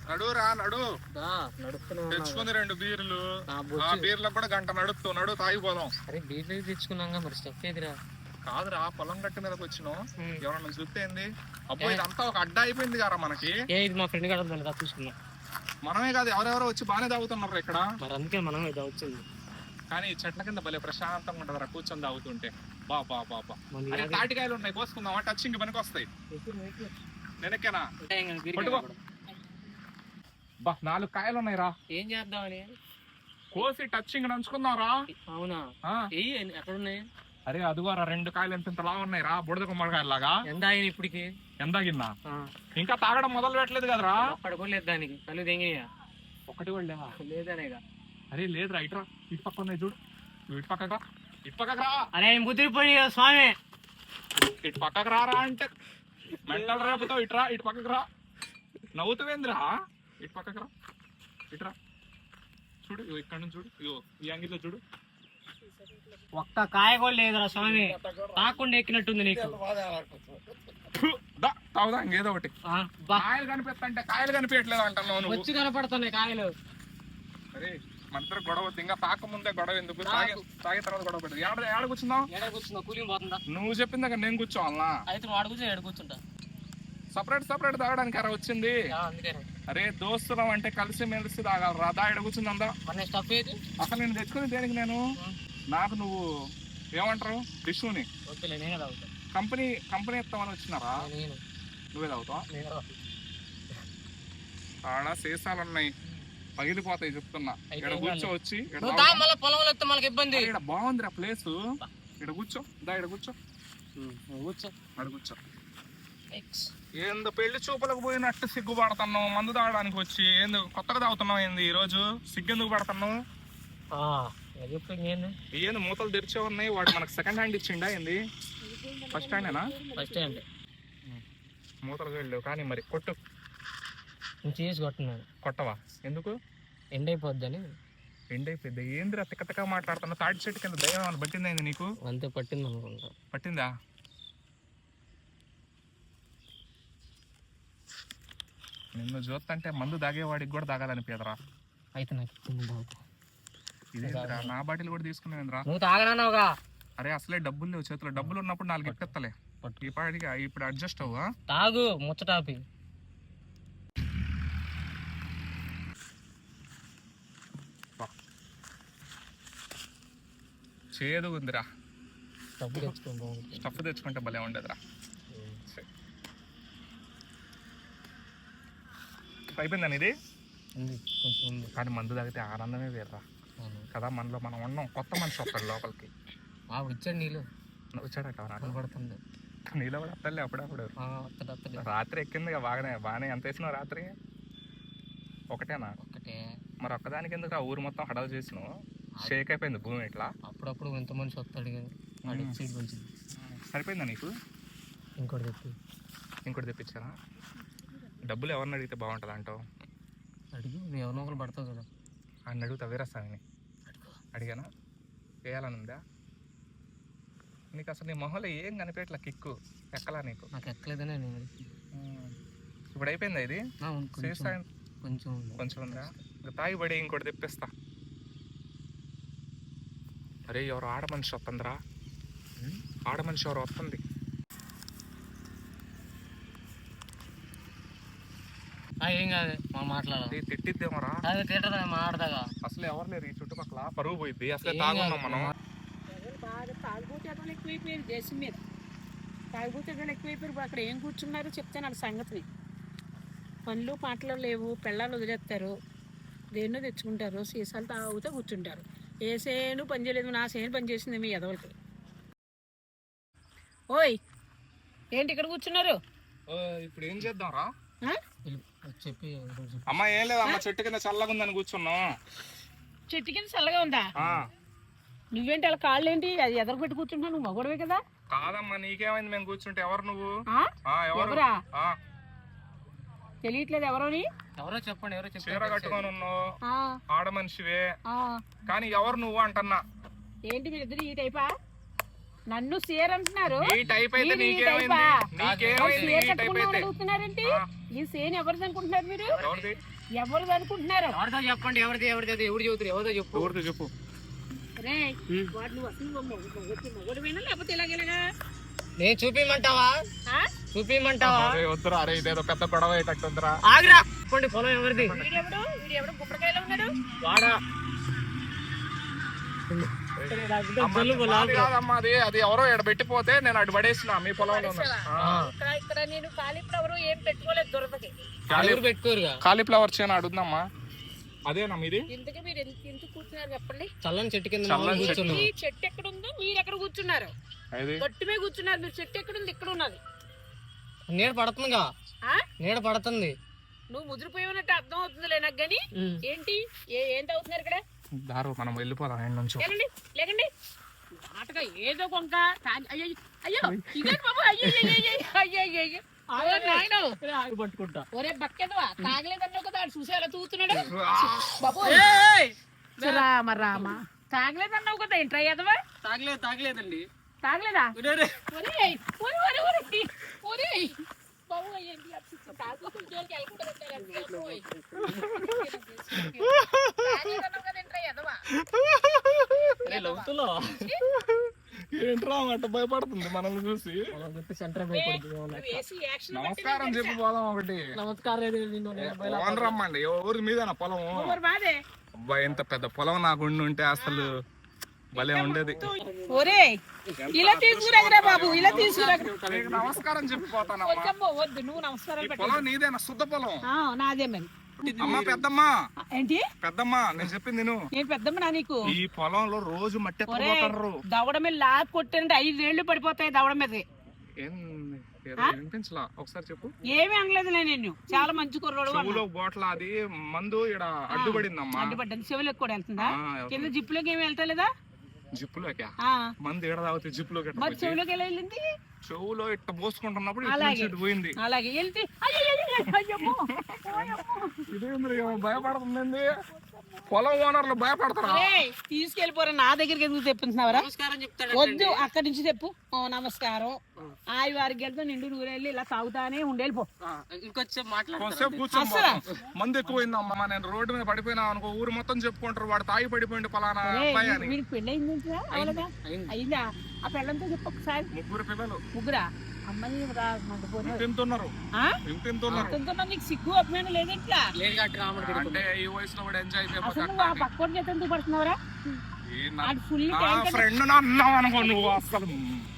నడురా నడు. తెచ్చుకుంది 2 బీర్లు. ఆ బీర్లకు కూడా గంట నడు తాగిపోదాం. అరే బీర్లు తెచ్చుకున్నాగా మరి స్టెప్ ఏదిరా? కాదురా, పొలం గట్టి మీదకి వచ్చినాం. ఎవరన్నా చూస్తే ఏంది? అబ్బాయి ఇదంతా ఒక అడ్డ అయిపోయింది కదా మనకి. ఇది మా ఫ్రెండ్ గారు చూసుకున్నాం. మనమే కాదు, ఎవరెవరో వచ్చి బాగానే తాగుతున్నారు ఇక్కడ. మరి అందుకే మనమే తాగుతుంది. కానీ చెట్ల కింద భలే ప్రశాంతంగా ఉంటదిరా కూర్చొని తాగుతుంటే. బాబా అరే తాటికాయలు ఉన్నాయి, కోసుకుందామా? టచ్చింగ్ పనికి వస్తాయి. నేనెక్కేనా? బా 4 కాయలు ఉన్నాయి రా. ఏం చేద్దామని కోసి టచ్చింగ్ నంచుకుందాం రా. అవునా? ఎక్కడున్నాయి? అరే అదిగోరా 2 కాయలు ఎంతలా ఉన్నాయి రా, బుడద గుమ్మడికాయలాగా. ఎంత ఆయన ఇప్పటికి? ఎందాగిన్నా ఇంకా తాగడం మొదలు పెట్టలేదు కదరా. పడుకోలేదు దానికి కళ్ళు తెంగినాయా? ఒకటి కూడా లేవా? లేదనేగా. అరే లేదురా, ఇటురా, ఇటు పక్క ఉన్నాయి చూడు. ఇటు పక్కకు రా. అరే ముదిరిపోయి స్వామి, ఇటు పక్కకు రారా అంటే మెంటల్ రేపుతావు. ఇటురా, ఇటు పక్కకు రా. నవ్వుతావేంద్రా? ఇటు పక్కకు రా, ఇటురా. చూడు ఇక్కడ నుంచి చూడు, ఈ అంగిట్లో చూడు. ఒక్క కాయ కూడా లేదురా స్వామి, తాకుండా ఎక్కినట్టుంది నీకు. తాగుదా ఇంకేదో ఒకటి. కాయలు కనిపిస్తా కాయలు కనిపించట్లేదు అంటున్నావు. వచ్చి కనపడుతున్నాయి కాయలు. అరే మన గొడవ ఇంకా తాక ముందే గొడవ ఎందుకు? తాగే తర్వాత గొడవ పెట్టదు. ఏడ కూర్చున్నావు? కూలింగ్ పోతుందా? నువ్వు చెప్పింది అక్కడ నేను కూర్చోవాలనా? అయితే వాడు కూర్చొని ఏడు కూర్చుంటా. సపరేట్ తాగడానికి అలా వచ్చింది. అరే దోస్తులం అంటే కలిసి మెలిసి తాగాలరా. దా ఎడ కూర్చుందా? అసలు నేను తెచ్చుకుని దేనికి? నేను నాకు నువ్వు ఏమంటారు విష్ణుని కంపెనీ ఎత్తామని వచ్చినారా? నువ్వే తాగుతావా? ఆడ సీసాలు ఉన్నాయి, పగిలిపోతాయి చెప్తున్నా. ఇక్కడ కూర్చో వచ్చి. ఇక్కడ బాగుందిరా ప్లేస్. ఇక్కడ కూర్చో. ఇక్కడ కూర్చో. ఏందో పెళ్లి చూపులకు పోయినట్టు సిగ్గుపడుతున్నావు మందు తాగడానికి వచ్చి. ఏంది కొత్తగా తాగుతున్నావు? ఏంది ఈ రోజు సిగ్గెందుకు పడుతున్నావు? ఏంది మూతలు తెరిచే ఉన్నాయి? వాడు మనకు సెకండ్ హ్యాండ్ ఇచ్చిండా? ఏంది ఫస్ట్ హ్యాండేనా? First hand. మూతలు వెళ్ళలేవు కానీ మరి కొట్టు. కొట్టున్నాను. కొట్టవా? ఎందుకు? ఎండైపోద్దని. ఎండైపోద్ది ఏందిరా తిక్క మాట్లాడుతున్నా? తాటి చెట్టు కింద దయ్యం ఏమైనా పట్టిందా నీకు? అంతే పట్టింది అనుకుంటా. పట్టిందా? నిన్ను చూస్తుంటే మందు తాగేవాడికి కూడా తాగాలనిపించదురా. అయితే నాకు ఇదేంద్రా నా బాటిల్ కూడా తీసుకున్నావేంద్రా? నువ్వు తాగనావుగా. అరే అసలే డబ్బులు లేవు చేతిలో. డబ్బులు ఉన్నప్పుడు 4 ఇప్పిస్తలే. ఈ పాటికి ఇప్పుడు అడ్జస్ట్ అవ్వా. తాగు ముచ్చటాపి. చేదు ఉందిరా. స్టఫ్ తెచ్చుకుంటే భలే ఉండదురా. అయిపోయిందని ఇది కానీ మందు తాగితే ఆనందమే వేర్రా కదా. మనలో మనం ఉన్నాం. కొత్త మనిషి వస్తాడు లోపలికి. వచ్చాడు నీళ్ళు వచ్చాడట పడుతుంది. నీళ్ళు కూడా వస్తాడులే అప్పుడప్పుడు. రాత్రి ఎక్కింది బాగానే. ఎంత వేసినావు రాత్రి? ఒకటేనా? ఒకటే. మరి ఒక్కదానికి ఎందుకు? ఆ ఊరు మొత్తం హడాలు చేసినావు. షేక్ అయిపోయింది భూమి ఇట్లా. అప్పుడప్పుడు ఎంత మనిషి వస్తాడు కదా. సరిపోయిందా నీకు? ఇంకోటి తెప్పించారా? డబ్బులు ఎవరిని అడిగితే బాగుంటుంది అంటావు? అడుగు, ఎవరినో ఒకరు పడతావు కదా. అని అడుగుతా వీరస్వామిని. అడిగానా? వేయాలని ఉందా నీకు? అసలు నీ మొహంలో ఏం కనిపించట్లా, కిక్కు ఎక్కలా నీకు? నాకు ఎక్కలేదనే. ఇప్పుడు అయిపోయిందా ఇది? కొంచెం ఉందా? తాగి పడి ఇంకోటి తెప్పిస్తా. అరే ఎవరు ఆడ మనిషి వస్తుందిరా. ఆడ మనిషి ఎవరు వస్తుంది. ఏం కాదు మాట్లాడాలి. తిట్టిద్దేమరా? మాట్లాడదాగా. అసలు ఎవరు లేరు ఈ చుట్టుపక్కల. పరువు పోయిద్ది. అసలే తాగున్నాం మనం. తాగుబోతేటోళ్ళు ఎక్కువైపోయారు దేశం మీద. తాగుబోతేటోళ్ళు ఎక్కువైపోయారు. అక్కడ ఏం కూర్చున్నారో చెప్తాను వాళ్ళ సంగతిని. పనులు పాటలు లేవు, పెళ్ళాలు వదిలేస్తారు, దేన్నో తెచ్చుకుంటారు, సీసాలు తాగుతూ కూర్చుంటారు. ఏ సేను పని చేయలేదు, నా సేను పని చేసింది మీ ఎదవలకి. ఓయ్ ఏంటి ఇక్కడ కూర్చున్నారు? ఇప్పుడు ఏం చేద్దాం రా? చెప్పి అమ్మా ఏం లేదమ్మా, చెట్టు కింద చల్లగా ఉందని కూర్చున్నాం. చెట్టు కింద చల్లగా ఉందా? నువ్వేంటి అలా కాళ్ళు ఏంటి అది ఎదరు పెట్టి కూర్చుంటున్నావు? నువ్వు మగడవే కదా. కాదమ్మా నీకేమైంది మేము కూర్చుంటే? ఎవరు నువ్వు? ఎవరా తెలియట్లేదు ఎవరోని? ఎవరో చెప్పండి. ఎవరో చీర కట్టుకొని ఉన్నావు, ఆడ మనిషివే, కానీ ఎవరు నువ్వు అంటున్నా. ఏంటి మీరు ఇద్దరు ఈ టైపా? నన్ను సీర్ అంటున్నారు. అడుగుతున్నారేంటి? ఈ సేన్ ఎవరిది అనుకుంటున్నారు మీరు? ఎవరిది ఎవరిది అనుకుంటున్నారు? ఎవరిదో చెప్పండి, ఎవరిది ఎవరిది ఎవరు చెబుతారు, ఎవరిదో చెప్పు. ఎవరిది చెప్పు. రే వాడు నువ్వు అసలు మగడిపోయినా లేకపోతే ఇలాగేలాగా నేను చూపిమంటావా? చూపిమంటావా? అరే వద్దురా, అరే ఇదేదో పెద్ద గొడవ అయ్యేటట్టుందిరా. ఆగిరా. చెప్పండి పొలం ఎవరిది? వీడెవడు గుమ్మడికాయలో ఉన్నాడు? వాడా? అది కాదమ్మా, అది ఎవరో ఇక్కడ పెట్టిపోతే నేను అటు పడేసిన మీ పొలంలో ఇక్కడ నేను కాలీఫ్లవర్ ఏం పెట్టుకోలేదు దొరకకి. పెట్టుకోరుగా. కాలీఫ్లవర్ చేయని అడుగుదామా? అదేనా మీది? ఇంతకీ మీరు ఎంత కూర్చున్నారు చెప్పండి? చల్లని చెట్టు కింద ఈ చెట్టు ఎక్కడ ఉందో మీరు ఎక్కడ కూర్చున్నారు? గట్టు మీద కూర్చున్నారు మీరు. చెట్టు ఎక్కడ ఉంది? ఇక్కడ ఉన్నది. నీడ పడుతుందిగా. నీడ పడుతుంది. నువ్వు ముదిరిపోయినట్టు అర్థం అవుతుంది నాకు గాని. ఏంటి ఏం తాగుతున్నారు ఇక్కడ? దారు మనం వెళ్ళిపోదాం ఆయన నుంచి. లేకండి లేకండి ఆటగా ఏదో కొంక. అయ్యో అయ్యో ఇదే బాబు. అయ్యో అయ్యో పట్టుకుంటా. ఒరే బక్కెదవా, తాగలేదన్నావు కదా, చూసి ఎలా తూగుతున్నాడు బాబు. రామ రామ, తాగలేదన్నావు కదా, ఏంట్రా ఎదవా? తాగలేదండి. తాగలేదా? బాబు ఏంట్రా అట్ట భయపడుతుంది మనల్ని చూసి. నమస్కారం చెప్పి పోదాం ఒకటి. నమస్కారం. రమ్మండి ఎవరి మీదేనా పొలం? అబ్బా ఎంత పెద్ద పొలం నాకు ఉంటే అసలు భలే ఉండేది. ఒరే ఇలా తీసుకురాగరా బాబు, ఇలా తీసుకురాగరా. నమస్కారం చెప్పి పోతాను. వద్దు, నువ్వు నమస్కారం. పొలం నీదేనా? శుద్ధ పొలం. నాదే మరి. అమ్మా పెద్దమ్మా. ఏంటి పెద్దమ్మా నేను చెప్పింది నేను పెద్దమ్మా నీకు. ఈ పొలంలో రోజు మట్టి ఎత్తుకుపోతారు. దవడ మీద లాక్ కొట్టారంటే 5 ఏళ్ళు పడిపోతాయి దవడ మీద. వినిపించలా, ఒకసారి చెప్పు. ఏమీ అనలేదులే, నేను చాలా మంచి కుర్రోడు. చెవులో బోట్ల అది మందు ఇక్కడ అడ్డుపడిందమ్మా. అడ్డుపడ్డది. చెవులోకి కూడా వెళ్తుందా? కింద జిప్పులోకి ఏమి వెళ్తలేదా? జిప్పులోకి మందు ఎడ తాగితే జిప్పులోకి చెవులోకి ఎలా వెళ్ళింది? చెవులో ఇట్ట పోసుకుంటున్నప్పుడు పోయింది. అలాగే వెళ్తే భయపడుతుంది. పొలం ఓనర్లు భయపడతారా? తీసుకెళ్ళిపోరా, నా దగ్గరికి ఎందుకు తెప్పించినావరా? వద్దు, అక్కడి నుంచి తెప్పు. నమస్కారం. ఆయి వారికి వెళ్తే నిండు నూరెళ్ళి ఇలా తాగుతానే ఉండేళ్ళిపో. కొంతసేపు కూర్చొని మందు ఎక్కువైందమ్మా. నేను రోడ్డు మీద పడిపోయినా అనుకో, ఊరు మొత్తం చెప్పుకుంటారు వాడు తాగి పడిపోయింది పలానా అబ్బాయి అని. వీడికి పెళ్ళి అయిందా? ఆ పెళ్ళంతో చెప్పు ఒకసారి. 3 పిల్లలు. ముగ్గురా? అమ్మాయి తింటున్నారు. నీకు సిగ్గు అభిమానం లేదంట్లా? అంటే ఈ వయసులో వాడు ఎంజాయ్ పక్కోటి చేత ఎందుకు పడుతున్నావురా? ఫ్రెండ్ అన్నావు అనుకో నువ్వు. అసలు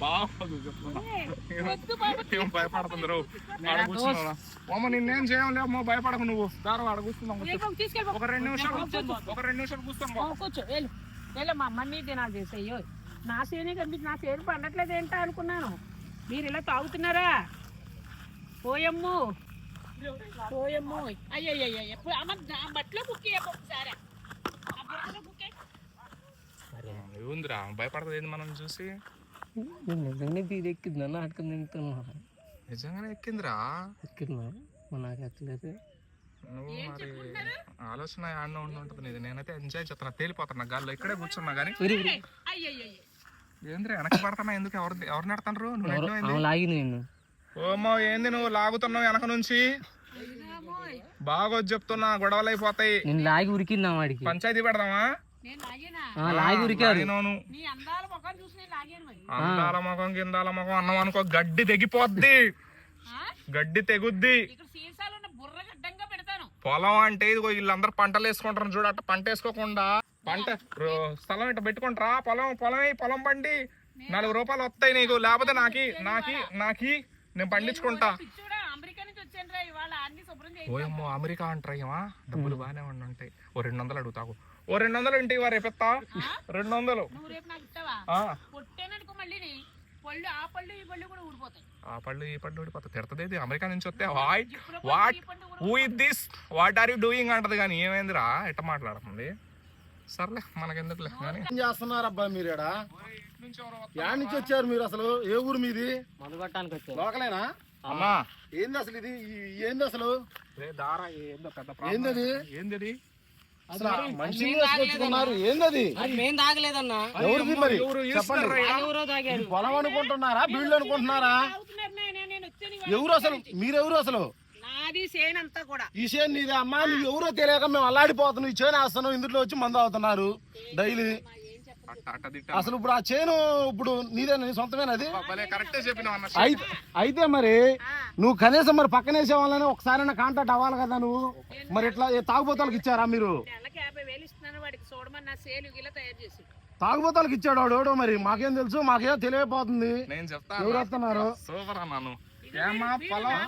బాగోదు చెప్తున్నా. ఏం భయపడుతుంది రావు. అమ్మ నిన్నేం చేయలే అమ్మ, భయపడకు నువ్వు. దారం ఆడ కూర్చున్నాం. ఒక 2 నిమిషాలు కూర్చోం. కూర్చో మా అమ్మని దినాలు చేసాయ్యో. నా సేనే కనిపించి నా సేను పండట్లేదు ఏంటో అనుకున్నాను. మీరు ఇలా తాగుతున్నారా? పోయమ్ము పోయమ్ము. అయ్యయ్య ఎప్పుడు అమ్మ బట్టలో కుక్కి ఒకసారి ఉందిరా. భయపడదు మనం చూసి. ఎక్కిందన్న అటుకుని తింటున్నా. నిజంగానే ఎక్కిందిరా. ఎక్కిందా? నాకు ఎక్కలేదు. నువ్వు మరి ఆలోచన ఆడనే ఉంటుంది నీది. నేనైతే ఎంజాయ్ చేస్తున్నా, తేలిపోతున్నా గాల్లో. ఇక్కడే కూర్చున్నా గానీ ఏంద్రా వెనక పడుతున్నా? ఎందుకు? ఎవరు నెడతారు? ఓమో ఏంది నువ్వు లాగుతున్నావు వెనక నుంచి? బాగా చెప్తున్నా, గొడవలు అయిపోతాయి. లాగి ఉరికిందా వాడికి? పంచాయతీ పెడదామా? అందాల ముఖం గిందాల ముఖం అన్నం అనుకో, గడ్డి తెగిపోద్ది. గడ్డి తెగుద్ది. పొలం అంటే ఇదిగో వీళ్ళందరూ పంటలు వేసుకుంటారు చూడ. అట్ట పంట వేసుకోకుండా పంట స్థలం ఇట్ట పెట్టుకుంటారా? పొలం పండి 4 రూపాయలు వస్తాయి నీకు. లేకపోతే నాకి నేను పండించుకుంటా. ఓయమ్మో అమెరికా అంటారా? డబ్బులు బాగానే ఉంటాయి. ఓ 200 అడుగుతావు. ఓ 200 ఇంటి వారు రేపెత్తా. 200. ఆ పళ్ళు ఈ పళ్ళు ఊడిపోతాయి. తిడతది అమెరికా నుంచి వస్తే. వాట్ ఆర్ యూ డూయింగ్ అంటది కానీ ఏమైందిరా ఎట్ట మాట్లాడుతుంది? సర్లే మనకెందుకులే. ఏం చేస్తున్నారబ్బా మీరు? యాడ్ నుంచి వచ్చారు మీరు? అసలు ఏ ఊరు మీది? లోకలేనా? అమ్మా ఏంది అసలు ఇది? ఏంది అసలు? ఏంది ఏంది అసలు? మనిషి వేసుకొచ్చుకున్నారు. ఏంది? మేము తాగలేదన్నా. ఎవరిది మరి చెప్పండి. పొలం అనుకుంటున్నారా? బీళ్ళు అనుకుంటున్నారా? ఎవరు అసలు? మీరెవరు అసలు? నాది సేన్ అంతా కూడా ఈ చేను నీదే అమ్మా, నువ్వు ఎవరో తెలియక మేము అల్లాడిపోతున్నావు. ఈ చేను వేస్తున్నావు, ఇందులో వచ్చి మందు అవుతున్నారు డైలీ. అసలు ఇప్పుడు ఆ చేను ఇప్పుడు నీదే, నీ సొంతమేనా అది? కరెక్టే చెప్పినావు. అయితే మరి నువ్వు కనీసం మరి పక్కనేసే వాళ్ళని ఒకసారి కాంటాక్ట్ అవ్వాలి కదా నువ్వు. మరి ఇట్లా తాగుబోతాలకు ఇచ్చారా మీరు? నెలకి 50,000 ఇస్తున్నాను వాడికి, చూడమని నా సేలు ఇలా తయారు చేసి తాగుబోతాలకు ఇచ్చాడు వాడు ఎవడో. మరి మాకేం తెలుసు, మాకేం తెలియపోతుంది. నేను చెప్తా ఎవరు వస్తున్నారు? సూపర్ అన్నాను. ఏమా పొలం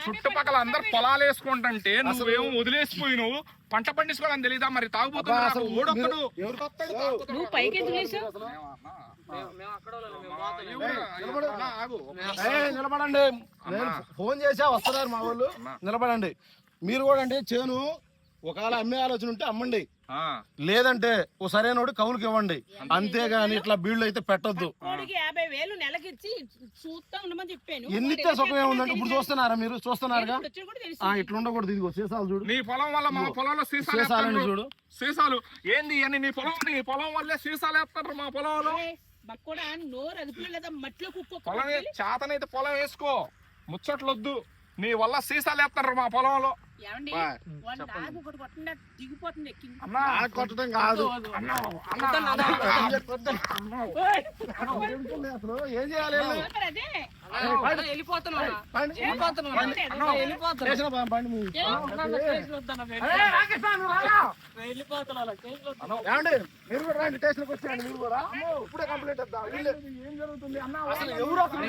చుట్టుపక్కల అందరు పొలాలు వేసుకుంటుంటే నువ్వేమో వదిలేసిపోయినావు, పంట పండించుకోవడం తెలీదా? మరి తాగుబోతున్నా ఓడొక్కడు. నువ్వు పైకి ఎందుకు లేసావు? నిలబడండి, నేను ఫోన్ చేసా వస్తున్నారు మా వాళ్ళు. నిలబడండి. మీరు కూడా అంటే చేను ఒకవేళ అమ్మే ఆలోచన ఉంటే అమ్మండి, లేదంటే ఓ సరైనోడు కౌలుకి ఇవ్వండి. అంతేగాని ఇట్లా బీళ్లు అయితే పెట్టొద్దు. 50,000 నెలకిచ్చి చూస్తా ఉండమని చెప్పాను. ఎన్నిస్తే సుఖం ఏముందంటే ఇప్పుడు చూస్తున్నారా మీరు? చూస్తున్నారుగా. ఇట్లా ఉండకూడదు. ఇదిగో సీసాలు చూడు. నీ పొలం వల్ల మా పొలంలో సీసాలు చూడు. సీసాలు ఏంది అని? నీ పొలం వల్లే సీసాలు వేస్తారు మా పొలంలో. బక్కడా నోరు అదుపులో లేదా మట్టిలో కుక్కో. పొలం చేతనైతే పొలం వేసుకో, ముచ్చట్లొద్దు. నీ వల్ల సీసాలు వేస్తారు మా పొలంలో. ఏమండి ఒకటి కొట్టకుండా దిగిపోతుంది ఎక్కి. కొట్టడం కాదు అసలు ఏం చేయాలి? మీరు కూడా రండి, స్టేషన్కి వచ్చేయండి. మీరు కూడా ఇప్పుడే కంప్లైంట్ ఇద్దాం. ఏం జరుగుతుంది అన్న? అసలు ఎవరు అసలు